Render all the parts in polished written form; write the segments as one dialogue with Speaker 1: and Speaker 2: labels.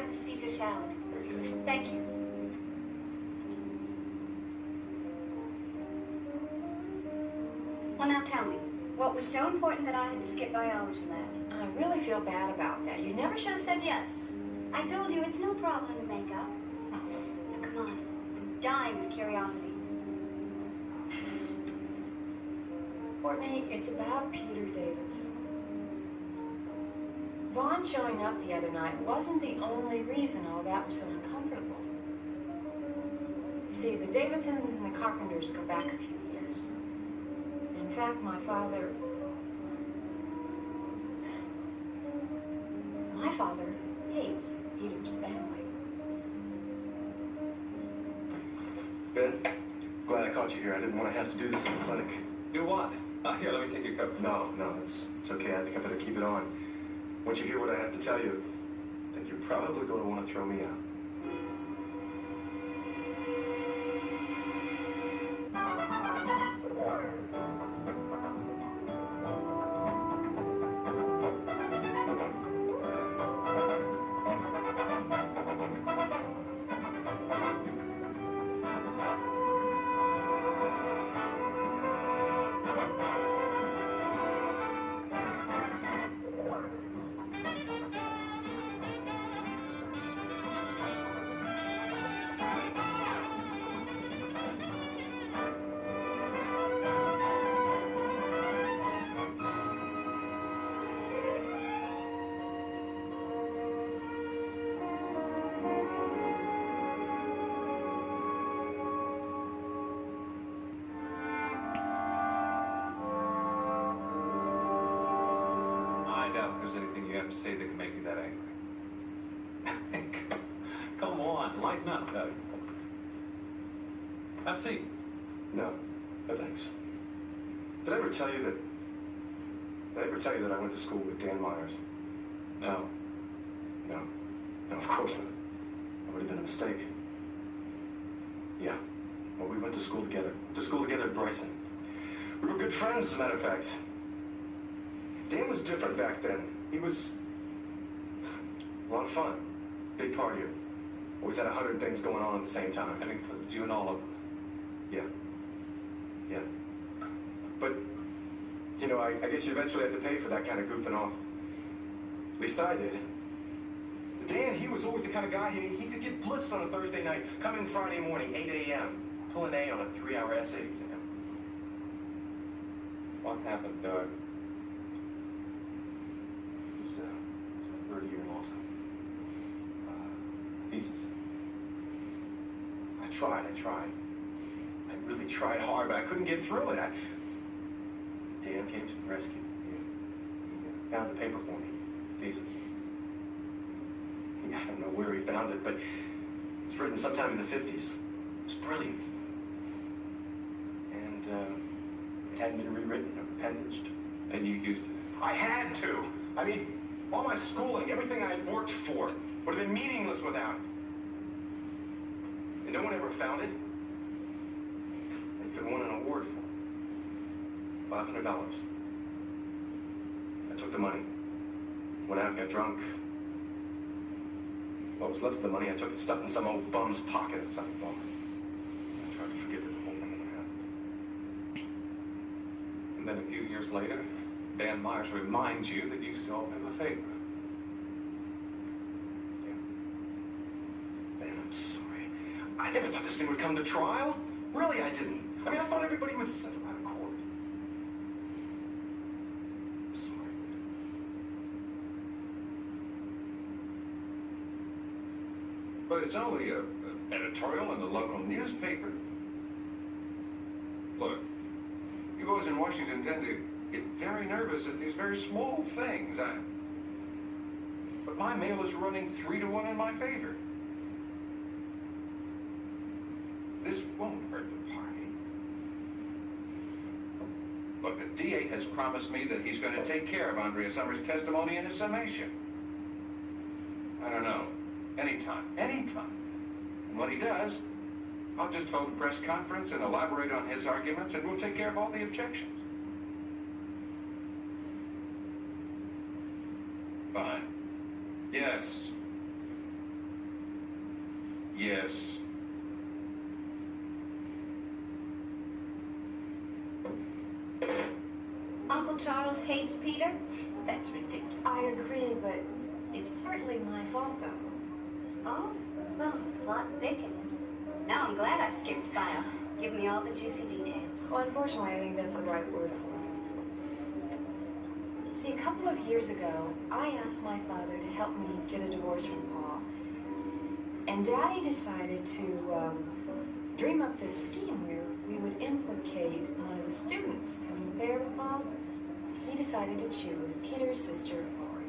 Speaker 1: have the Caesar salad.
Speaker 2: Okay.
Speaker 1: Thank you. Well, now tell me, what was so important that I had to skip biology lab?
Speaker 3: I really feel bad about that. You never should have said yes.
Speaker 1: I told you it's no problem to make up. Now, come on. I'm dying with curiosity.
Speaker 3: Courtney, it's about Peter Davidson. Vaughn showing up the other night wasn't the only reason all that was so uncomfortable. You see, the Davidsons and the Carpenters go back a few years. In fact, my father hates Peter's family.
Speaker 2: Ben, glad I caught you here. I didn't want to have to do this in the clinic.
Speaker 4: Do what? Here, let me take your coat.
Speaker 2: No, it's okay. I think I better keep it on. Once you hear what I have to tell you, then you're probably going to want to throw me out.
Speaker 4: If there's anything you have to say that can make me that angry. Come on, lighten up, Doug. Have a seat.
Speaker 2: No, thanks. Did I ever tell you that I went to school with Dan Myers?
Speaker 4: No.
Speaker 2: No, of course not. That would have been a mistake. Yeah, well, we went to school together. At Bryson. We were good friends, as a matter of fact. Dan was different back then. He was a lot of fun. Big partier. Always had 100 things going on at the same time.
Speaker 4: That included you and all of them.
Speaker 2: Yeah. But, you know, I guess you eventually have to pay for that kind of goofing off. At least I did. Dan, he was always the kind of guy, he could get blitzed on a Thursday night, come in Friday morning, 8 a.m., pull an A on a 3-hour essay exam.
Speaker 4: What happened, Doug?
Speaker 2: It was my third year in law school. Thesis. I tried. I really tried hard, but I couldn't get through it. Dan came to the rescue. He found the paper for me. Thesis. I don't know where he found it, but it was written sometime in the 50s. It was brilliant. And it hadn't been rewritten or appendaged.
Speaker 4: And you used it.
Speaker 2: I had to. I mean, all my schooling, everything I had worked for, would have been meaningless without it. And no one ever found it. They could have won an award for it. $500. I took the money. Went out and got drunk. What was left of the money, I took it, stuffed in some old bum's pocket outside the bar. I tried to forget that the whole thing ever happened.
Speaker 4: And then a few years later, Dan Myers reminds you that you still owe him a favor.
Speaker 2: Yeah. Man, I'm sorry. I never thought this thing would come to trial. Really, I didn't. I mean, I thought everybody would settle out of court. I'm sorry.
Speaker 5: But it's only an editorial in the local newspaper. Look, you boys in Washington tend to get very nervous at these very small things. But my mail is running 3-to-1 in my favor. This won't hurt the party. Look, the DA has promised me that he's going to take care of Andrea Summers' testimony in his summation. I don't know. Anytime. And when he does, I'll just hold a press conference and elaborate on his arguments, and we'll take care of all the objections. Fine. Yes. Yes.
Speaker 1: Uncle Charles hates Peter? That's ridiculous.
Speaker 3: I agree, but it's partly my fault, though.
Speaker 1: Oh, well, the plot thickens. Now I'm glad I skipped bio. Give me all the juicy details.
Speaker 3: Well, unfortunately, I think that's the right word for it. See, a couple of years ago, I asked my father to help me get a divorce from Paul. And Daddy decided to dream up this scheme where we would implicate one of the students having an affair with Paul. He decided to choose Peter's sister, Lori.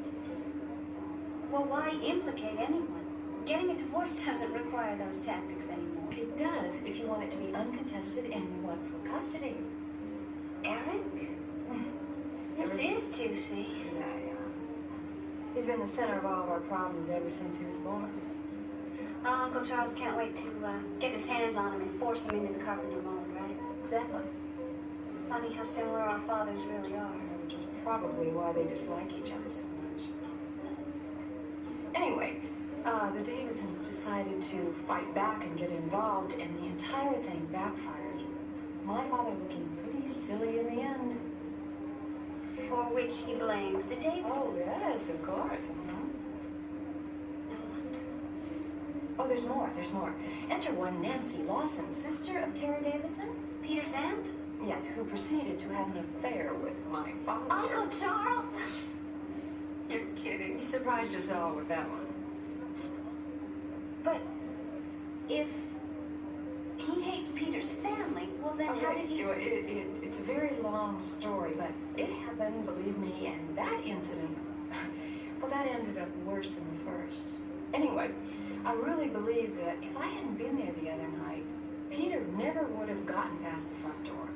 Speaker 1: Well, why implicate anyone? Getting a divorce doesn't require those tactics anymore.
Speaker 3: It does if you want it to be uncontested and you want full custody.
Speaker 1: Eric? This is juicy.
Speaker 3: Yeah. He's been the center of all of our problems ever since he was born.
Speaker 1: Uncle Charles can't wait to get his hands on him and force him into the carpenter mold, right?
Speaker 3: Exactly.
Speaker 1: Funny how similar our fathers really are.
Speaker 3: Which is probably why they dislike each other so much. Anyway, the Davidsons decided to fight back and get involved, and the entire thing backfired. My father looking pretty silly in the end.
Speaker 1: For which he blamed the Davidsons.
Speaker 3: Oh, yes, of course. Oh, there's more. Enter one Nancy Lawson, sister of Terry Davidson.
Speaker 1: Peter's aunt?
Speaker 3: Yes, who proceeded to have an affair with my father.
Speaker 1: Uncle Charles?
Speaker 3: You're kidding. He surprised us all with that one.
Speaker 1: But if he hates Peter's family, well then how did he...
Speaker 3: It's a very long story, but it happened, believe me, and that incident, well, that ended up worse than the first. Anyway, I really believe that if I hadn't been there the other night, Peter never would have gotten past the front door.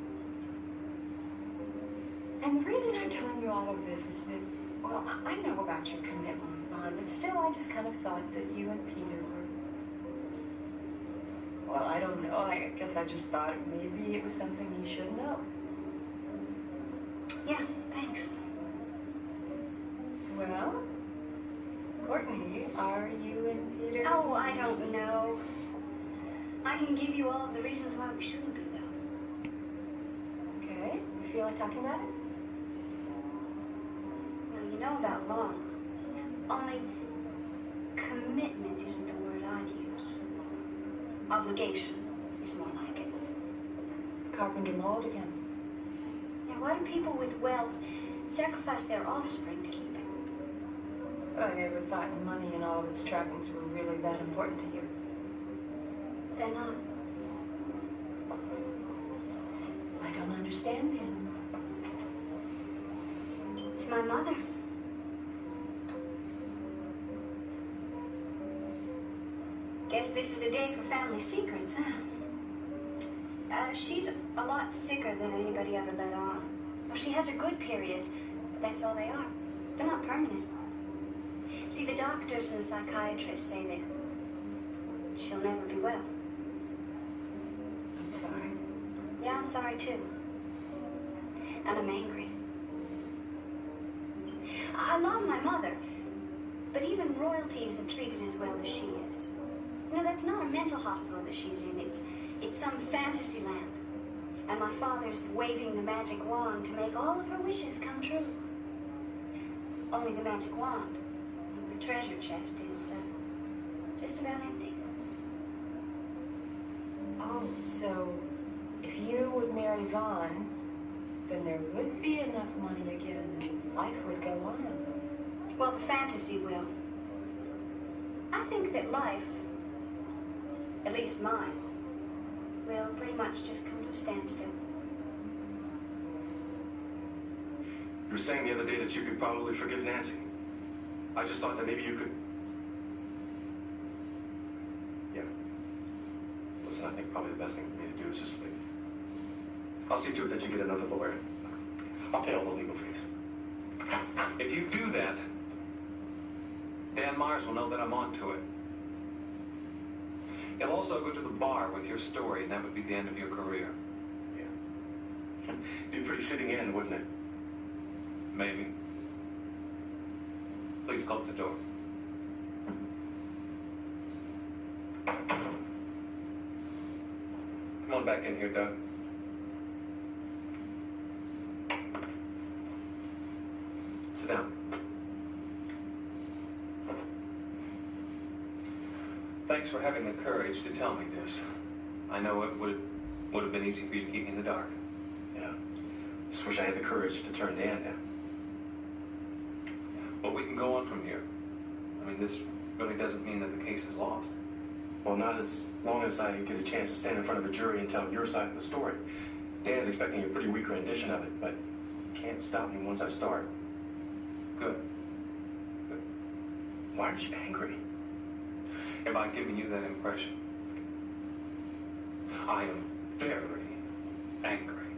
Speaker 3: And the reason I'm telling you all of this is that, well, I know about your commitment with Bond, but still I just kind of thought that you and Peter were, well, I don't know. I guess I just thought maybe it was something you should know.
Speaker 1: Yeah, thanks.
Speaker 3: Well, Courtney, are you and Peter?
Speaker 1: Oh, I don't know. I can give you all of the reasons why we shouldn't be, though.
Speaker 3: Okay. You feel like talking about it?
Speaker 1: Well, you know about Vaughn. Only commitment isn't the word I'd use. Obligation is more like it.
Speaker 3: Carpenter mold again.
Speaker 1: Now, why do people with wealth sacrifice their offspring to keep it?
Speaker 3: I never thought money and all of its trappings were really that important to you.
Speaker 1: They're not.
Speaker 3: I don't understand then.
Speaker 1: It's my mother. Guess this is a day for family secrets, huh? She's a lot sicker than anybody ever let on. Well, she has her good periods, but that's all they are. They're not permanent. See, the doctors and the psychiatrists say that she'll never be well.
Speaker 3: I'm sorry.
Speaker 1: Yeah, I'm sorry too. And I'm angry. I love my mother, but even royalty isn't treated as well as she is. You know, that's not a mental hospital that she's in. It's some fantasy land. And my father's waving the magic wand to make all of her wishes come true. Only the magic wand, the treasure chest, is just about empty.
Speaker 3: Oh, so if you would marry Vaughn, then there would be enough money again and life would go on.
Speaker 1: Well, the fantasy will. I think that life, at least mine, will pretty much just come to a standstill.
Speaker 2: You were saying the other day that you could probably forgive Nancy. I just thought that maybe you could... Yeah. Listen, I think probably the best thing for me to do is just leave. I'll see to it that you get another lawyer. I'll pay all the legal fees.
Speaker 4: If you do that, Dan Myers will know that I'm onto it. He'll also go to the bar with your story, and that would be the end of your career.
Speaker 2: Yeah. Be a pretty fitting end, wouldn't it?
Speaker 4: Maybe. Please close the door. Come on back in here, Doug. Sit down. Thanks for having the courage to tell me this. I know it would have been easy for you to keep me in the dark.
Speaker 2: Yeah. Just wish I had the courage to turn Dan down.
Speaker 4: But we can go on from here. I mean, this really doesn't mean that the case is lost.
Speaker 2: Well, not as long as I get a chance to stand in front of a jury and tell your side of the story. Dan's expecting a pretty weak rendition of it, but you can't stop me once I start.
Speaker 4: Good. Good.
Speaker 2: Why aren't you angry?
Speaker 4: Have I given you that impression? I am very angry.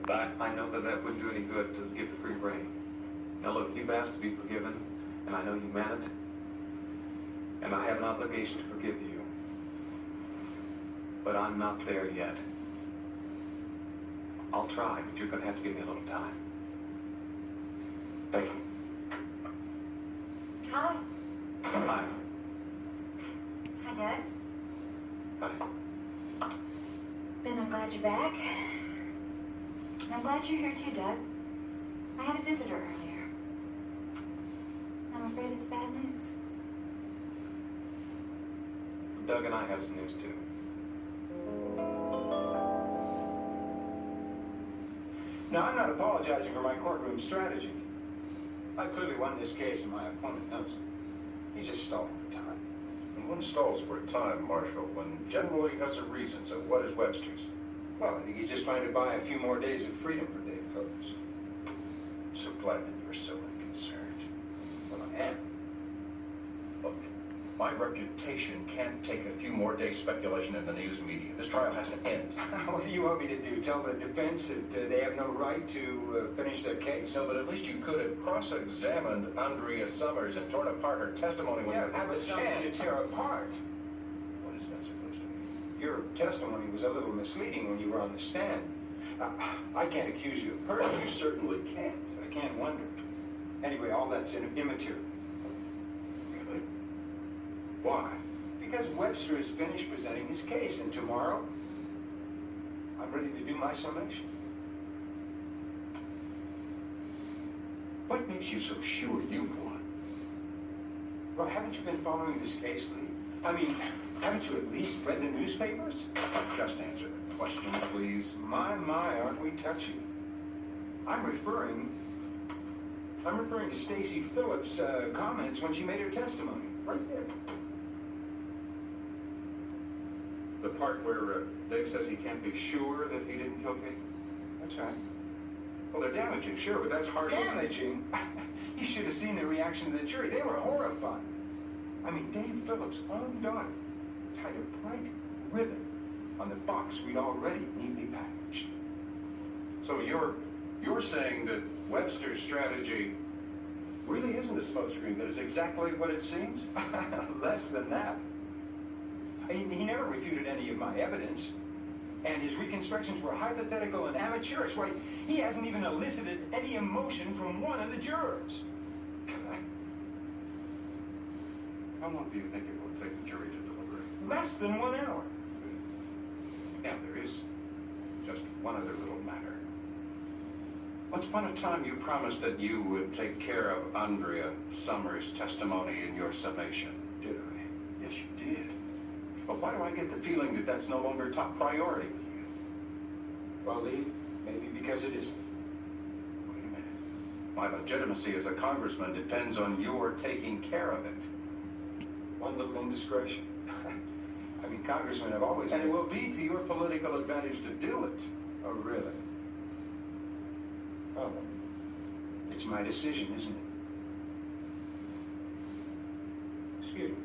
Speaker 4: But I know that wouldn't do any good to give the free rein. Now look, you've asked to be forgiven, and I know you meant it. And I have an obligation to forgive you. But I'm not there yet. I'll try, but you're going to have to give me a little time.
Speaker 2: Thank you.
Speaker 1: Hi.
Speaker 4: Hi.
Speaker 1: Hi, Doug.
Speaker 4: Hi.
Speaker 1: Ben, I'm glad you're back. And I'm glad you're here too, Doug. I had a visitor earlier. I'm afraid it's bad news.
Speaker 4: Doug and I have some news too.
Speaker 6: Now, I'm not apologizing for my courtroom strategy. I clearly won this case, and my opponent knows it. He's just stalling for time.
Speaker 7: And one stalls for time, Marshal, when generally has a reason. So what is Webster's?
Speaker 6: Well, I think he's just trying to buy a few more days of freedom for Dave Phillips.
Speaker 7: I'm so glad that you're so unconcerned.
Speaker 6: Well, I am.
Speaker 7: Look, my reputation can't take a few more days speculation in the news media. This trial has to end.
Speaker 6: What do you want me to do? Tell the defense that they have no right to finish their case?
Speaker 7: No, but at least you could have cross-examined Andrea Summers and torn apart her testimony when you had the chance.
Speaker 6: To tear apart.
Speaker 7: What is that supposed to mean?
Speaker 6: Your testimony was a little misleading when you were on the stand. I can't accuse you of perjury.
Speaker 7: You certainly can't.
Speaker 6: I can't wonder. Anyway, all that's immaterial.
Speaker 7: Really? Why?
Speaker 6: Because Webster is finished presenting his case, and tomorrow, I'm ready to do my summation.
Speaker 7: What makes you so sure you've won?
Speaker 6: Well, haven't you been following this case, Lee? I mean, haven't you at least read the newspapers?
Speaker 7: Just answer the question, please.
Speaker 6: My, aren't we touchy? I'm referring to Stacy Phillips' comments when she made her testimony. Right there.
Speaker 7: The part where Dave says he can't be sure that he didn't kill Kate?
Speaker 6: That's right.
Speaker 7: Well, they're damaging, sure, but that's hardly...
Speaker 6: Damaging? You should have seen the reaction of the jury. They were horrified. I mean, Dave Phillips' own daughter tied a bright ribbon on the box we'd already neatly packaged.
Speaker 7: So you're saying that Webster's strategy really isn't a smokescreen, that it's exactly what it seems?
Speaker 6: Less than that. He never refuted any of my evidence, and his reconstructions were hypothetical and amateurish. Why, he hasn't even elicited any emotion from one of the jurors.
Speaker 7: How long do you think it will take the jury to deliberate?
Speaker 6: Less than 1 hour.
Speaker 7: And there is just one other little matter. Once upon a time, you promised that you would take care of Andrea Summers' testimony in your summation.
Speaker 6: Did I?
Speaker 7: Yes, you did. But why do I get the feeling that that's no longer top priority with you?
Speaker 6: Well, Lee, maybe because it isn't.
Speaker 7: Wait a minute. My legitimacy as a congressman depends on your taking care of it.
Speaker 6: One little indiscretion. I mean, congressmen have always
Speaker 7: And it
Speaker 6: been...
Speaker 7: will be to your political advantage to do it.
Speaker 6: Oh, really? Oh, it's my decision, isn't it? Excuse me.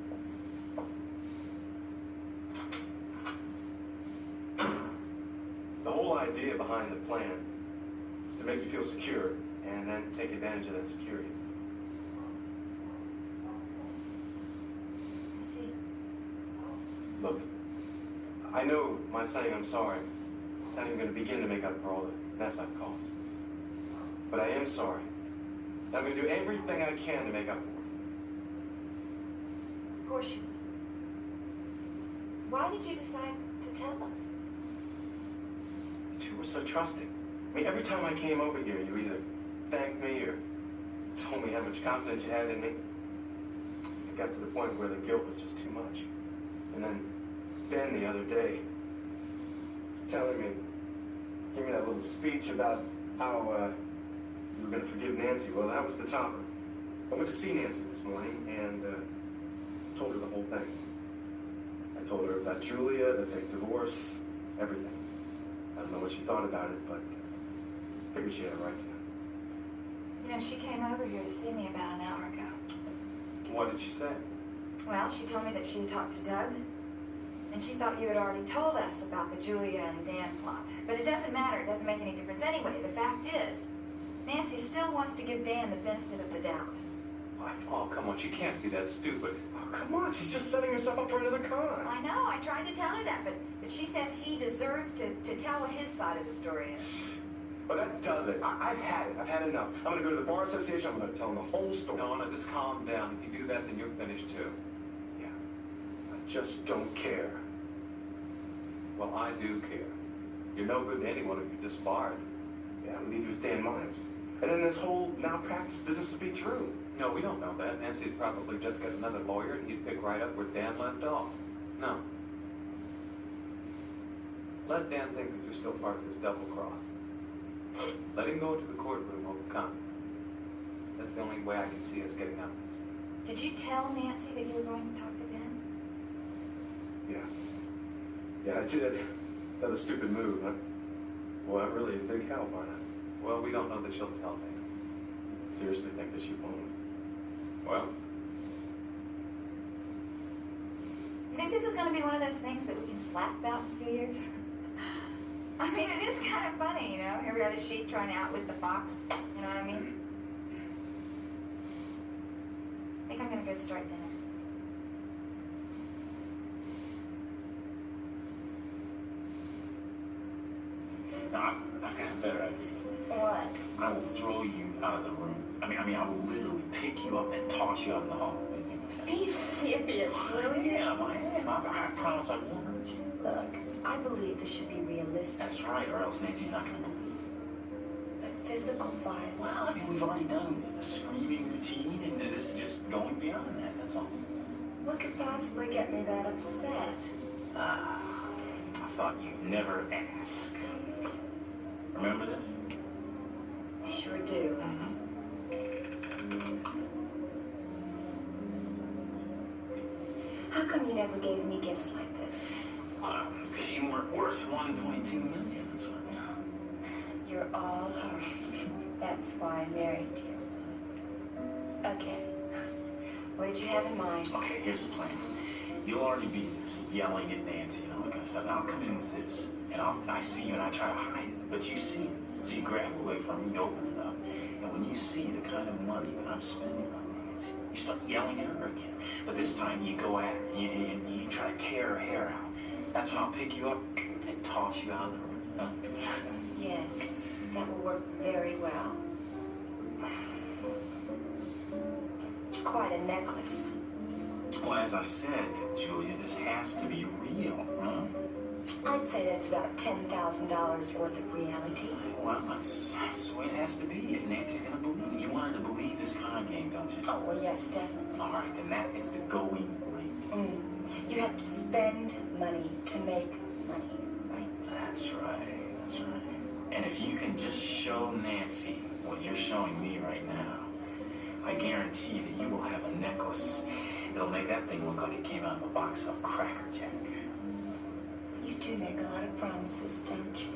Speaker 2: The whole idea behind the plan is to make you feel secure and then take advantage of that security.
Speaker 1: I see.
Speaker 2: Look, I know my saying I'm sorry, it's not even going to begin to make up for all the mess I've caused. But I am sorry. And I'm going to do everything I can to make up for it.
Speaker 1: Of course you
Speaker 3: Why did you decide to tell us?
Speaker 2: You were so trusting. I mean, every time I came over here, you either thanked me or told me how much confidence you had in me. It got to the point where the guilt was just too much. And then Ben the other day was telling me, give me that little speech about how you were going to forgive Nancy. Well, that was the topper. I went to see Nancy this morning and told her the whole thing. I told her about Julia, the fake divorce, everything. I don't know what she thought about it, but I figured she had a right to know.
Speaker 8: You know, she came over here to see me about an hour ago.
Speaker 4: What did she say?
Speaker 8: Well, she told me that she had talked to Doug, and she thought you had already told us about the Julia and Dan plot. But it doesn't matter. It doesn't make any difference anyway. The fact is, Nancy still wants to give Dan the benefit of the doubt.
Speaker 4: What? Oh, come on. She can't be that stupid.
Speaker 2: Oh, come on, she's just setting herself up for another con.
Speaker 8: I know. I tried to tell her that, but she says he deserves to tell what his side of the story is.
Speaker 2: But that does it. I've had it. I've had enough. I'm going to go to the Bar Association. I'm going to tell them the whole story.
Speaker 4: No, just calm down. If you do that, then you're finished too.
Speaker 2: Yeah. I just don't care.
Speaker 4: Well, I do care. You're no good to anyone if you're disbarred.
Speaker 2: Yeah, neither is Dan Mimes. And then this whole malpractice business would be through.
Speaker 4: No, we don't know that. Nancy'd probably just get another lawyer and he'd pick right up where Dan left off. No. Let Dan think that you're still part of this double cross. Let him go into the courtroom overcome. That's the only way I can see us getting out of this.
Speaker 8: Did you tell Nancy that you were going to talk to Ben?
Speaker 2: Yeah. Yeah, I did. Another stupid move, huh? Well, I'm really a big help, aren't I?
Speaker 4: Well, we don't know that she'll tell Dan.
Speaker 2: Seriously think that she won't.
Speaker 4: Well,
Speaker 8: You think this is going to be one of those things that we can just laugh about in a few years? I mean, it is kind of funny, you know? Here we are, the sheep trying to outwit the fox. You know what I mean? I think I'm going to go start dinner.
Speaker 9: No, I've got a better idea.
Speaker 8: What?
Speaker 9: I will throw you out of the room. I mean, I will literally pick you up and toss you out in the hall.
Speaker 8: Be serious, really?
Speaker 9: I am. I promise I won't hurt you.
Speaker 8: Look, I believe this should be realistic.
Speaker 9: That's right, or else Nancy's not going to believe.
Speaker 8: But physical violence.
Speaker 9: Well, I mean, we've already done the screaming routine, and this is just going beyond that. That's all.
Speaker 8: What could possibly get me that upset?
Speaker 9: I thought you'd never ask. Remember this?
Speaker 8: I sure do. How come you never gave me gifts like this?
Speaker 9: Because you weren't worth 1.2 million. That's what.
Speaker 8: You're all heart. That's why I married you. Okay. What did you have in mind?
Speaker 9: Okay, here's the plan. You'll already be yelling at Nancy and all that kind of stuff. I'll come in with this, and I see you and I try to hide it, but you see it. So you grab it away from me, you open it up, and when you see the kind of money that I'm spending on Nancy, you start yelling at her again. But this time you go at her, and you try to tear her hair out. That's when I'll pick you up and toss you out of the room. Huh?
Speaker 8: Yes, that will work very well. It's quite a necklace.
Speaker 9: Well, as I said, Julia, this has to be real, huh?
Speaker 8: I'd say that's about $10,000 worth of reality.
Speaker 9: Well, that's the way it has to be if Nancy's going to believe it. You want her to believe this con game, don't you?
Speaker 8: Oh, well, yes, definitely.
Speaker 9: All right, then that is the going rate.
Speaker 8: You have to spend money to make money, right?
Speaker 9: That's right, that's right. And if you can just show Nancy what you're showing me right now, I guarantee that you will have a necklace that'll make that thing look like it came out of a box of Cracker Jack.
Speaker 8: You do make a lot of promises, don't you?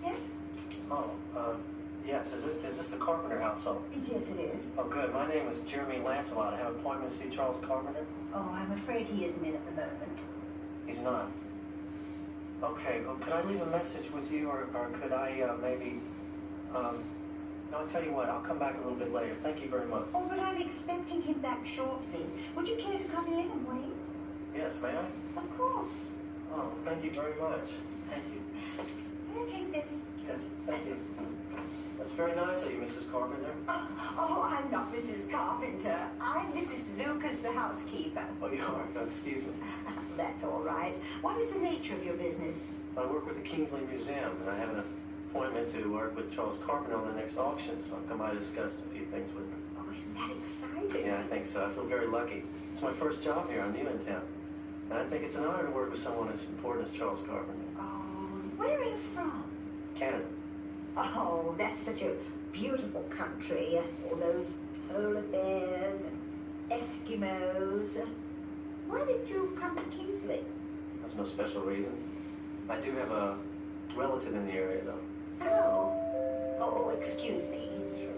Speaker 8: Yes?
Speaker 10: Oh, yes. Is this the Carpenter household?
Speaker 11: Yes, it is.
Speaker 10: Oh, good. My name is Jeremy Lancelot. I have an appointment to see Charles Carpenter.
Speaker 11: Oh, I'm afraid he isn't in at the moment.
Speaker 10: He's not. Okay. Well, could I leave a message with you, or could I maybe? No, I'll tell you what. I'll come back a little bit later. Thank you very much.
Speaker 11: Oh, but I'm expecting him back shortly. Would you care to come in and wait?
Speaker 10: Yes, may I?
Speaker 11: Of course.
Speaker 10: Oh, thank you very much. Thank you.
Speaker 11: May I take this?
Speaker 10: Yes, thank you. That's very nice of you, Mrs. Carpenter.
Speaker 11: Oh, I'm not Mrs. Carpenter. I'm Mrs. Lucas, the housekeeper.
Speaker 10: Oh, you are? Oh, excuse me.
Speaker 11: That's all right. What is the nature of your business?
Speaker 10: I work with the Kingsley Museum, and I have an appointment to work with Charles Carpenter on the next auction, so I've come by to discuss a few things with him.
Speaker 11: Oh, isn't that exciting?
Speaker 10: Yeah, I think so. I feel very lucky. It's my first job here. I'm new in town. And I think it's an honor to work with someone as important as Charles Carpenter.
Speaker 11: Oh, where are you from?
Speaker 10: Canada.
Speaker 11: Oh, that's such a beautiful country. All those polar bears and Eskimos. Why did you come to Kingsley?
Speaker 10: There's no special reason. I do have a relative in the area, though.
Speaker 11: Oh. Oh, excuse me.
Speaker 10: Sure.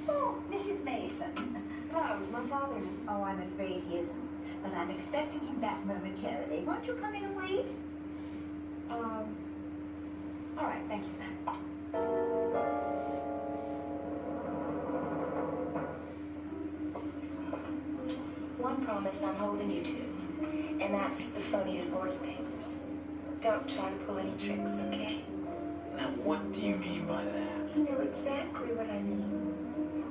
Speaker 11: Oh, Mrs. Mason.
Speaker 3: Hello, is my father in?
Speaker 11: Oh, I'm afraid he isn't. But I'm expecting him back momentarily. Won't you come in and wait?
Speaker 3: All right, thank you.
Speaker 12: One promise I'm holding you to, and that's the phony divorce papers. Don't try to pull any tricks, okay?
Speaker 9: Now, what do you mean by that?
Speaker 12: You know exactly what I mean.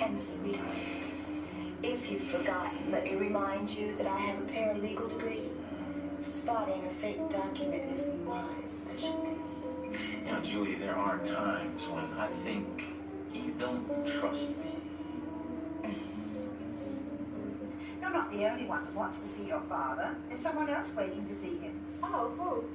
Speaker 12: And sweetheart, if you've forgotten, let me remind you that I have a paralegal degree. Spotting a fake document is my specialty.
Speaker 9: You know, Julie, there are times when I think you don't trust me.
Speaker 11: You're not the only one that wants to see your father. There's someone else waiting to see him.
Speaker 12: Oh, who?